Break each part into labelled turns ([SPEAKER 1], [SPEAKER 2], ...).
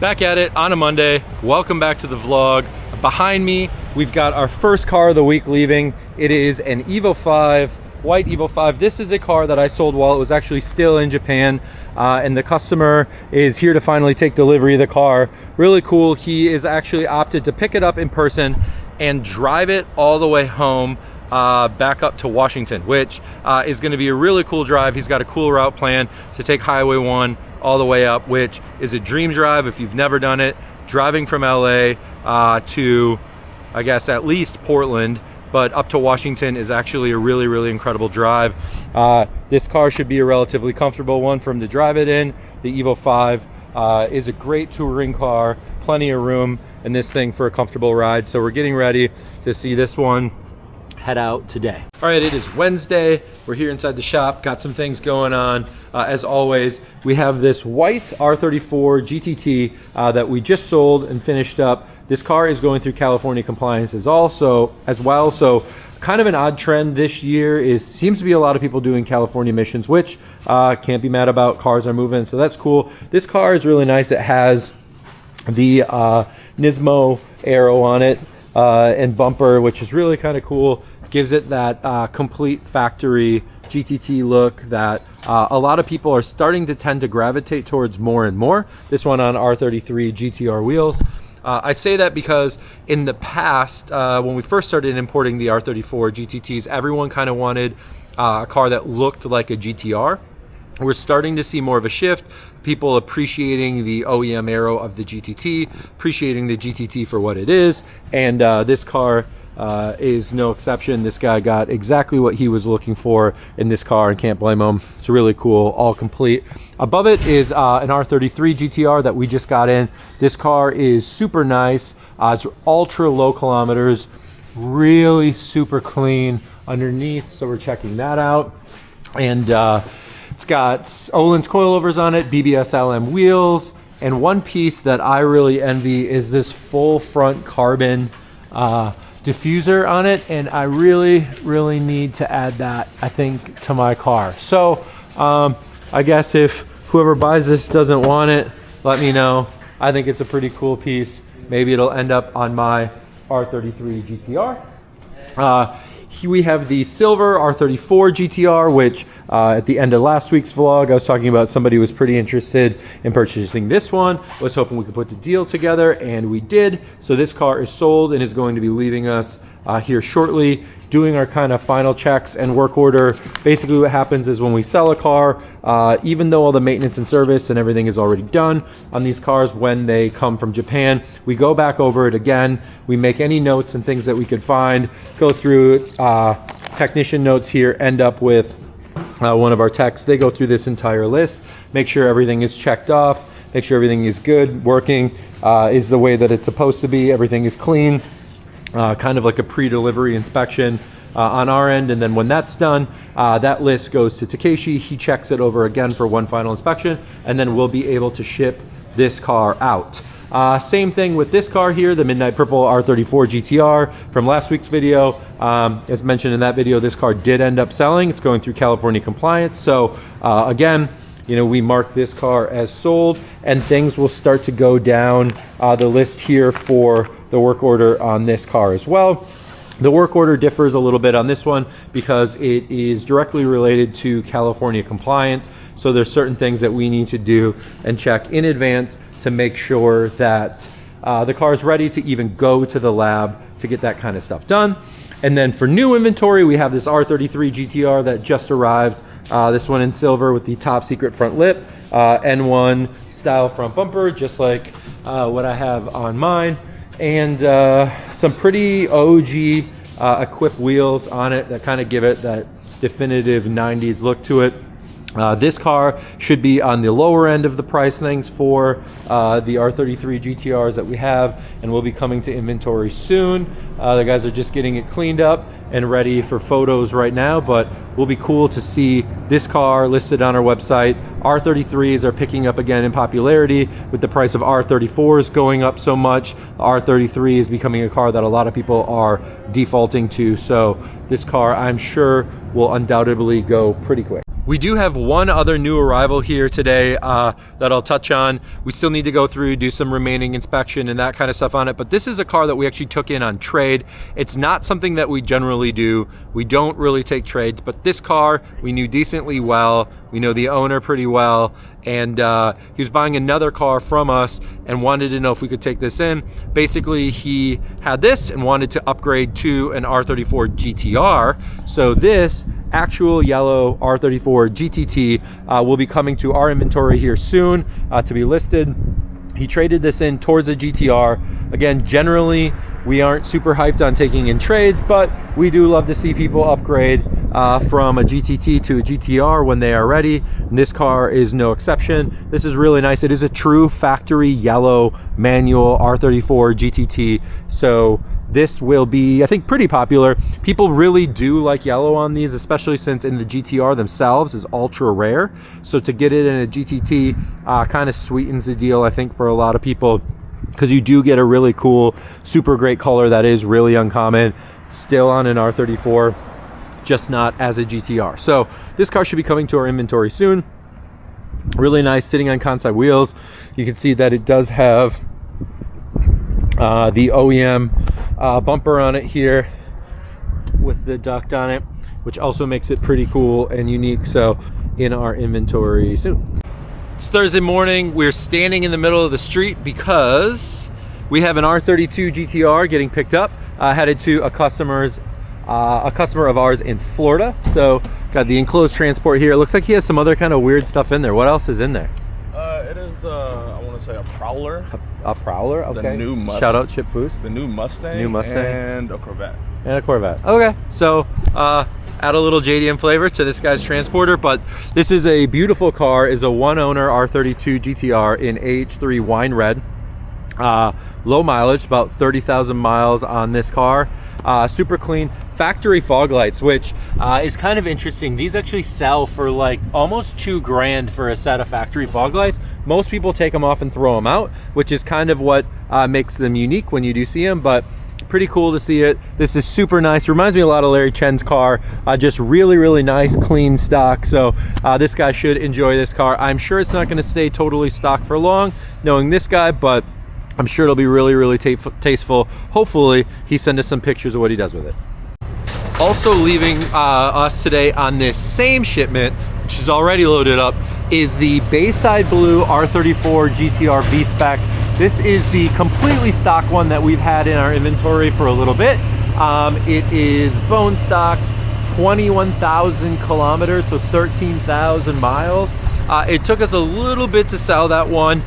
[SPEAKER 1] Back at it on a Monday. Welcome back to the vlog. Behind me, we've got our first car of the week leaving. It is an Evo 5, white Evo 5. This is a car that I sold while it was actually still in Japan, and the customer is here to finally take delivery of the car. Really cool. He is actually opted to pick it up in person and drive it all the way home back up to Washington, which is going to be a really cool drive. He's got a cool route plan to take Highway 1 all the way up, which is a dream drive if you've never done it. Driving from LA to, I guess, at least Portland, but up to Washington is actually a really incredible drive. This car should be a relatively comfortable one for him to drive it in. The Evo 5 is a great touring car, plenty of room in this thing for a comfortable ride. So we're getting ready to see this one head out today. All right, it is Wednesday. We're here inside the shop, got some things going on. As always, we have this white R34 GT-T that we just sold and finished up. This car is going through California compliance as well. So kind of an odd trend this year seems to be a lot of people doing California emissions, which can't be mad about. Cars are moving, so that's cool. This car is really nice. It has the Nismo arrow on it and bumper, which is really kind of cool. Gives it that complete factory GT-T look that a lot of people are starting to tend to gravitate towards more and more. This one on R33 GT-R wheels. I say that because in the past, when we first started importing the R34 GT-Ts, everyone kind of wanted a car that looked like a GT-R. We're starting to see more of a shift, people appreciating the OEM arrow of the GT-T, appreciating the GT-T for what it is, and this car is no exception. This guy got exactly what he was looking for in this car and can't blame him. It's really cool, all complete. Above it is an R33 GT-R that we just got in. This car is super nice. It's ultra low kilometers, really super clean underneath, so we're checking that out. And it's got Öhlins coilovers on it, BBS LM wheels, and one piece that I really envy is this full front carbon diffuser on it, and I really need to add that, I think, to my car. So I guess if whoever buys this doesn't want it, let me know. I think it's a pretty cool piece. Maybe it'll end up on my R33 GT-R. We have the silver R34 GT-R, which at the end of last week's vlog, I was talking about somebody was pretty interested in purchasing this one. I was hoping we could put the deal together, and we did. So this car is sold and is going to be leaving us here shortly, doing our kind of final checks and work order. Basically what happens is when we sell a car, even though all the maintenance and service and everything is already done on these cars when they come from Japan, we go back over it again. We make any notes and things that we could find, go through technician notes here, end up with one of our techs. They go through this entire list, make sure everything is checked off, make sure everything is good, working, is the way that it's supposed to be, everything is clean. Kind of like a pre-delivery inspection on our end, and then when that's done, that list goes to Takeshi. He checks it over again for one final inspection, and then we'll be able to ship this car out. Same thing with this car here, the Midnight Purple R34 GT-R from last week's video. As mentioned in that video, this car did end up selling. It's going through California compliance. So again, you know, we mark this car as sold, and things will start to go down the list here for the work order on this car as well. The work order differs a little bit on this one because it is directly related to California compliance. So there's certain things that we need to do and check in advance to make sure that the car is ready to even go to the lab to get that kind of stuff done. And then for new inventory, we have this R33 GT-R that just arrived. This one in silver with the top secret front lip, N1 style front bumper, just like what I have on mine. And some pretty OG equipped wheels on it that kind of give it that definitive 90s look to it. This car should be on the lower end of the price things for the R33 GT-Rs that we have, and will be coming to inventory soon. The guys are just getting it cleaned up and ready for photos right now, but will be cool to see this car listed on our website. R33s are picking up again in popularity with the price of R34s going up so much. R33 is becoming a car that a lot of people are defaulting to, so this car I'm sure will undoubtedly go pretty quick. We do have one other new arrival here today that I'll touch on. We still need to go through, do some remaining inspection and that kind of stuff on it, but this is a car that we actually took in on trade. It's not something that we generally do. We don't really take trades, but this car we knew decently well. We know the owner pretty well, and he was buying another car from us and wanted to know if we could take this in. Basically, he had this and wanted to upgrade to an R34 GT-R. So this actual yellow R34 GT-T will be coming to our inventory here soon to be listed. He traded this in towards a GT-R. Again, generally we aren't super hyped on taking in trades, but we do love to see people upgrade from a GT-T to a GT-R when they are ready. And this car is no exception. This is really nice. It is a true factory yellow manual R34 GT-T. So this will be, I think, pretty popular. People really do like yellow on these, especially since in the GT-R themselves is ultra rare. So to get it in a GT-T kind of sweetens the deal, I think, for a lot of people, because you do get a really cool, super great color that is really uncommon still on an R34, just not as a GT-R. So this car should be coming to our inventory soon. Really nice, sitting on conside wheels. You can see that it does have the OEM bumper on it here with the duct on it, which also makes it pretty cool and unique. So in our inventory soon. It's Thursday morning. We're standing in the middle of the street because we have an R32 GT-R getting picked up, headed to a customer of ours in Florida. So got the enclosed transport here. It looks like he has some other kind of weird stuff in there. What else is in there?
[SPEAKER 2] It is I want to say a Prowler.
[SPEAKER 1] A Prowler, okay.
[SPEAKER 2] The new Mustang.
[SPEAKER 1] Shout out Chip Foose.
[SPEAKER 2] The new Mustang.
[SPEAKER 1] New Mustang.
[SPEAKER 2] And a Corvette.
[SPEAKER 1] And a Corvette. Okay, so add a little JDM flavor to this guy's transporter, but this is a beautiful car. Is a one owner R32 GT-R in AH3 wine red. Low mileage, about 30,000 miles on this car. Super clean factory fog lights, which is kind of interesting. These actually sell for like almost $2 grand for a set of factory fog lights. Most people take them off and throw them out, which is kind of what makes them unique when you do see them, but pretty cool to see it. This is super nice. Reminds me a lot of Larry Chen's car. Just really nice, clean stock. So this guy should enjoy this car. I'm sure it's not going to stay totally stock for long, knowing this guy, but I'm sure it'll be really tasteful. Hopefully he sends us some pictures of what he does with it. Also leaving us today on this same shipment, which is already loaded up, is the Bayside Blue R34 GT-R V-Spec. This is the completely stock one that we've had in our inventory for a little bit. It is bone stock, 21,000 kilometers, so 13,000 miles. It took us a little bit to sell that one.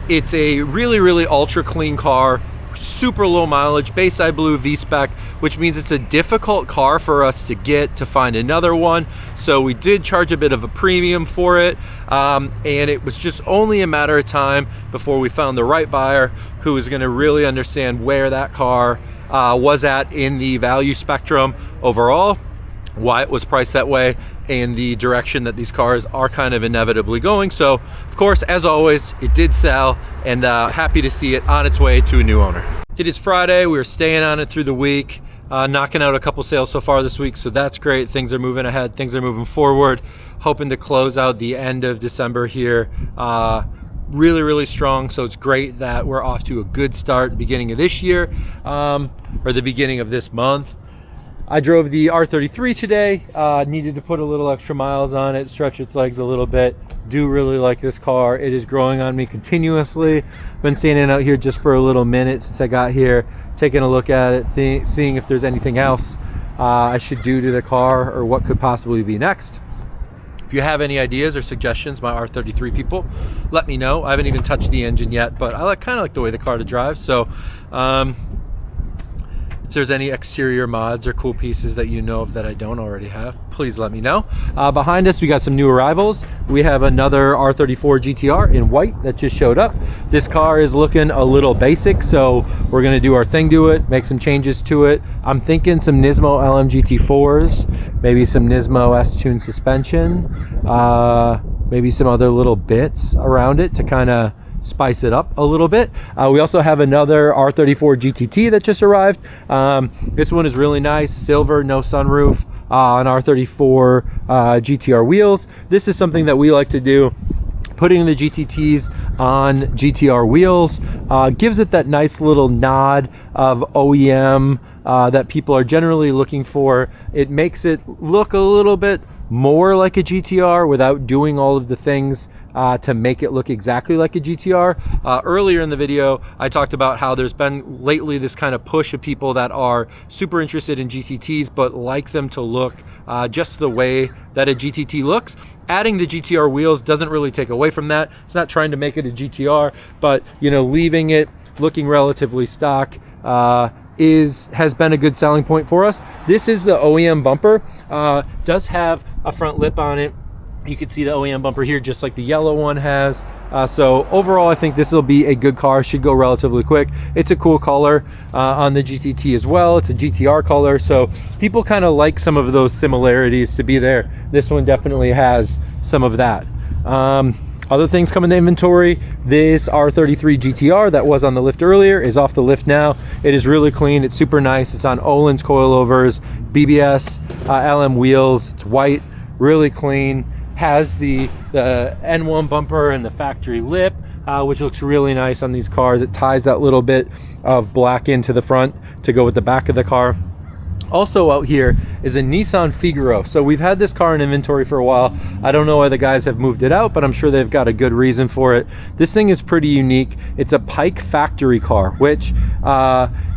[SPEAKER 1] It's a really ultra clean car, super low mileage, Bayside Blue V-Spec, which means it's a difficult car for us to get to find another one. So we did charge a bit of a premium for it, and it was just only a matter of time before we found the right buyer who was going to really understand where that car was at in the value spectrum overall, why it was priced that way, and the direction that these cars are kind of inevitably going. So of course, as always, it did sell, and happy to see it on its way to a new owner. It is Friday. We're staying on it through the week, knocking out a couple sales so far this week, so that's great. Things are moving ahead, things are moving forward, hoping to close out the end of December here really strong. So it's great that we're off to a good start at the beginning of this year, or the beginning of this month. I drove the R33 today, needed to put a little extra miles on it, stretch its legs a little bit. Do really like this car. It is growing on me continuously. Been standing out here just for a little minute since I got here, taking a look at it, seeing if there's anything else I should do to the car or what could possibly be next. If you have any ideas or suggestions, my R33 people, let me know. I haven't even touched the engine yet, but I kind of like the way the car to drive. So if there's any exterior mods or cool pieces that you know of that I don't already have, please let me know. Behind us, we got some new arrivals. We have another R34 GT-R in white that just showed up. This car is looking a little basic, so we're gonna do our thing to it, make some changes to it. I'm thinking some Nismo LMGT4s, maybe some Nismo S-Tune suspension, maybe some other little bits around it to kind of spice it up a little bit. We also have another R34 GT-T that just arrived. This one is really nice, silver, no sunroof, on R34 GT-R wheels. This is something that we like to do. Putting the GT-Ts on GT-R wheels gives it that nice little nod of OEM that people are generally looking for. It makes it look a little bit more like a GT-R without doing all of the things to make it look exactly like a GT-R. Earlier in the video, I talked about how there's been lately this kind of push of people that are super interested in GT-Ts but like them to look just the way that a GT-T looks. Adding the GT-R wheels doesn't really take away from that. It's not trying to make it a GT-R, but you know, leaving it looking relatively stock has been a good selling point for us. This is the OEM bumper. Does have a front lip on it. You can see the OEM bumper here, just like the yellow one has. So overall, I think this will be a good car. Should go relatively quick. It's a cool color on the GT-T as well. It's a GT-R color, so people kind of like some of those similarities to be there. This one definitely has some of that. Other things coming to inventory, this R33 GT-R that was on the lift earlier is off the lift now. It is really clean. It's super nice. It's on Öhlins coilovers, BBS, LM wheels. It's white, really clean. Has the N1 bumper and the factory lip, which looks really nice on these cars. It ties that little bit of black into the front to go with the back of the car. Also out here is a Nissan Figaro. So we've had this car in inventory for a while. I don't know why the guys have moved it out, but I'm sure they've got a good reason for it. This thing is pretty unique. It's a Pike factory car, which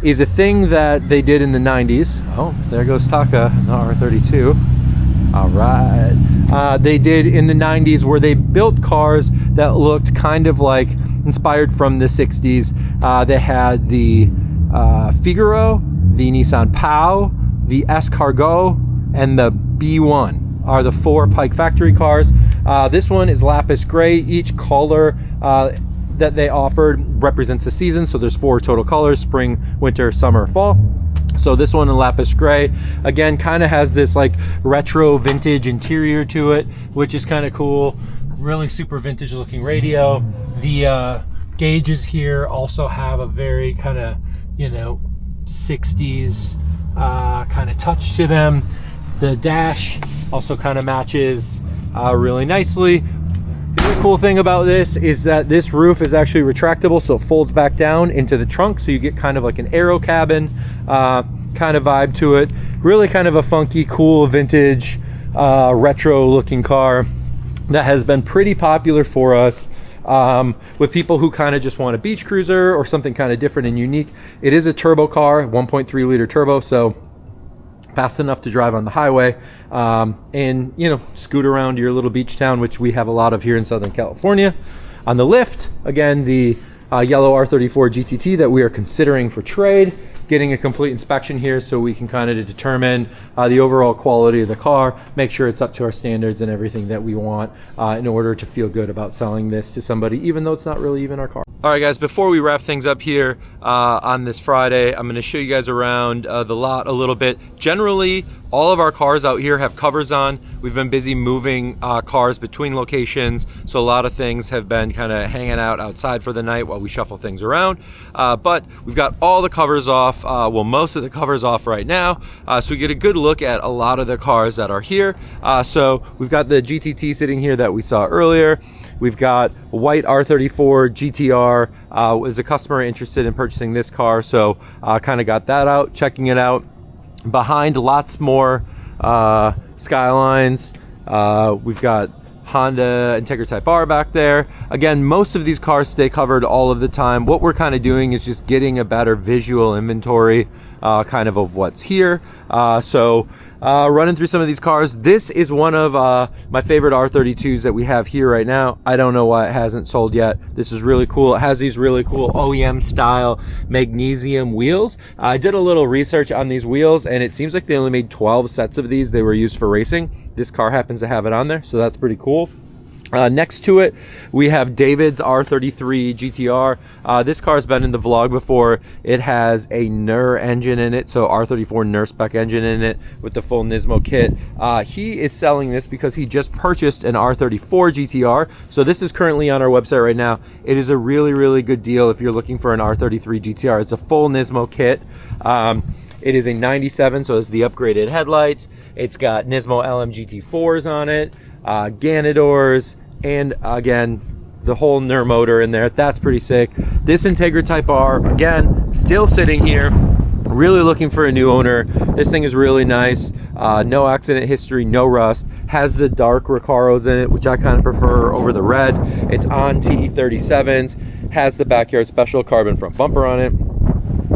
[SPEAKER 1] is a thing that they did in the 90s. Oh, there goes Taka, the R32. All right. They did in the 90s where they built cars that looked kind of like inspired from the 60s. They had the Figaro, the Nissan Pao, the Escargot, and the B1 are the 4 Pike factory cars. This one is lapis gray. Each color that they offered represents a season. So there's 4 total colors: spring, winter, summer, fall. So this one in lapis gray, again, kind of has this like retro vintage interior to it, which is kind of cool. Really super vintage looking radio. The gauges here also have a very kind of, you know, 60s kind of touch to them. The dash also kind of matches really nicely. The other cool thing about this is that this roof is actually retractable, so it folds back down into the trunk, so you get kind of like an aero cabin kind of vibe to it. Really kind of a funky, cool, vintage, retro looking car that has been pretty popular for us with people who kind of just want a beach cruiser or something kind of different and unique. It is a turbo car, 1.3 liter turbo, so fast enough to drive on the highway and, you know, scoot around your little beach town, which we have a lot of here in Southern California. On the lift, again, the yellow R34 GT-T that we are considering for trade. Getting a complete inspection here so we can kind of determine the overall quality of the car, make sure it's up to our standards and everything that we want in order to feel good about selling this to somebody, even though it's not really even our car. All right, guys, before we wrap things up here on this Friday, I'm going to show you guys around the lot a little bit. Generally, all of our cars out here have covers on. We've been busy moving cars between locations, so a lot of things have been kind of hanging out outside for the night while we shuffle things around. But we've got all the covers off, well, most of the covers off right now, so we get a good look at a lot of the cars that are here. So we've got the GT-T sitting here that we saw earlier. We've got a white R34 GT-R. Was a customer interested in purchasing this car, so kind of got that out, checking it out. Behind, lots more Skylines. We've got Honda Integra Type R back there. Again, most of these cars stay covered all of the time. What we're kind of doing is just getting a better visual inventory kind of what's here. So running through some of these cars. This is one of my favorite R32s that we have here right now. I don't know why it hasn't sold yet. This is really cool. It has these really cool OEM style magnesium wheels. I did a little research on these wheels and it seems like they only made 12 sets of these. They were used for racing. This car happens to have it on there, so that's pretty cool. Next to it, we have David's R33 GT-R. This car has been in the vlog before. It has a NER engine in it, so R34 NER spec engine in it with the full Nismo kit. He is selling this because he just purchased an R34 GT-R. So this is currently on our website right now. It is a really, really good deal if you're looking for an R33 GT-R. It's a full Nismo kit. It is a 97, so it's the upgraded headlights. It's got Nismo LMGT4s on it, Ganadors, and again, the whole NER motor in there. That's pretty sick. This Integra Type R, again, still sitting here. Really looking for a new owner. This thing is really nice. No accident history, no rust. Has the dark Recaros in it, which I kind of prefer over the red. It's on TE37s. Has the backyard special carbon front bumper on it.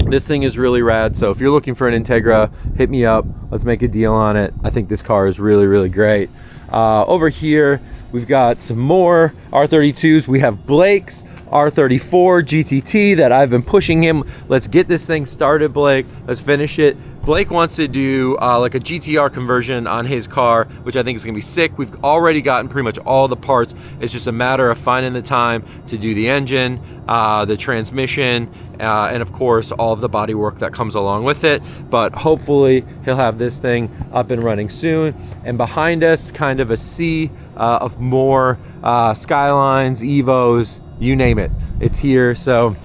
[SPEAKER 1] This thing is really rad. So if you're looking for an Integra, hit me up. Let's make a deal on it. I think this car is really, really great. Over here, we've got some more R32s. We have Blake's R34 GT-T that I've been pushing him. Let's get this thing started, Blake. Let's finish it. Blake wants to do like a GT-R conversion on his car, which I think is gonna be sick. We've already gotten pretty much all the parts. It's just a matter of finding the time to do the engine, the transmission, and of course, all of the body work that comes along with it. But hopefully he'll have this thing up and running soon. And behind us, kind of a sea of more Skylines, Evos, you name it, it's here. So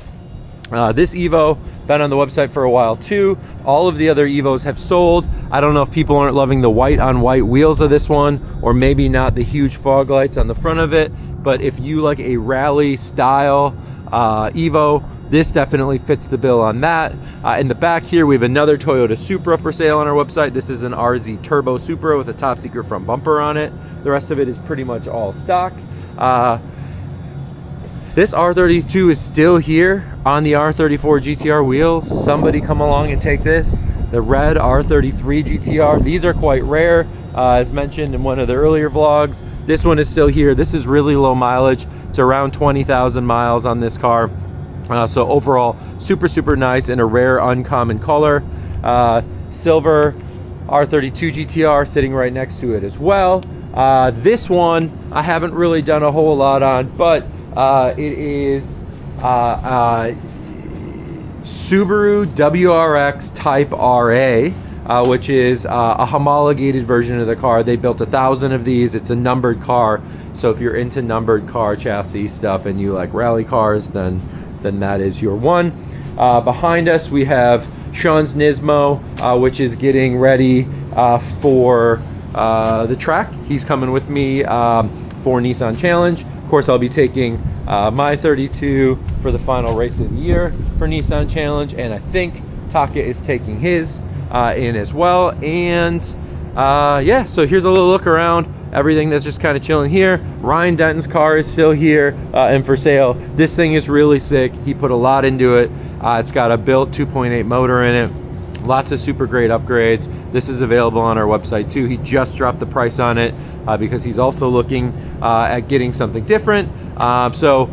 [SPEAKER 1] this Evo been on the website for a while too. All of the other Evos have sold. I don't know if people aren't loving the white on white wheels of this one, or maybe not the huge fog lights on the front of it, but if you like a rally style Evo, this definitely fits the bill on that. In the back here, we have another Toyota Supra for sale on our website. This is an RZ Turbo Supra with a top secret front bumper on it. The rest of it is pretty much all stock. This R32 is still here on the R34 GT-R wheels. Somebody come along and take this. The red R33 GT-R. These are quite rare, as mentioned in one of the earlier vlogs. This one is still here. This is really low mileage. It's around 20,000 miles on this car. So overall, super, super nice in a rare, uncommon color. Silver R32 GT-R sitting right next to it as well. This one I haven't really done a whole lot on, but it is Subaru WRX Type RA, which is a homologated version of the car. They built 1,000 of these. It's a numbered car, so if you're into numbered car chassis stuff and you like rally cars, then that is your one. Behind us we have Sean's Nismo, which is getting ready for the track. He's coming with me for Nissan Challenge. Of course, I'll be taking my 32 for the final race of the year for Nissan Challenge, and I think Taka is taking his in as well. And yeah, so here's a little look around everything that's just kind of chilling here. Ryan Denton's car is still here and for sale. This thing is really sick. He put a lot into it. It's got a built 2.8 motor in it. Lots of super great upgrades. This is available on our website too. He just dropped the price on it because he's also looking at getting something different. So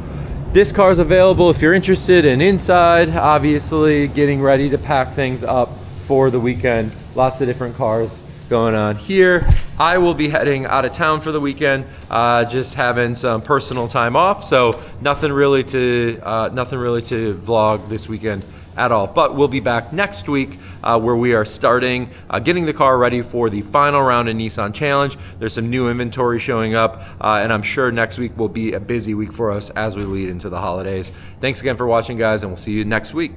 [SPEAKER 1] this car is available if you're interested in inside, obviously getting ready to pack things up for the weekend. Lots of different cars going on here. I will be heading out of town for the weekend, just having some personal time off, so nothing really to vlog this weekend at all. But we'll be back next week where we are starting getting the car ready for the final round of Nissan Challenge. There's some new inventory showing up, and I'm sure next week will be a busy week for us as we lead into the holidays. Thanks again for watching, guys, and we'll see you next week.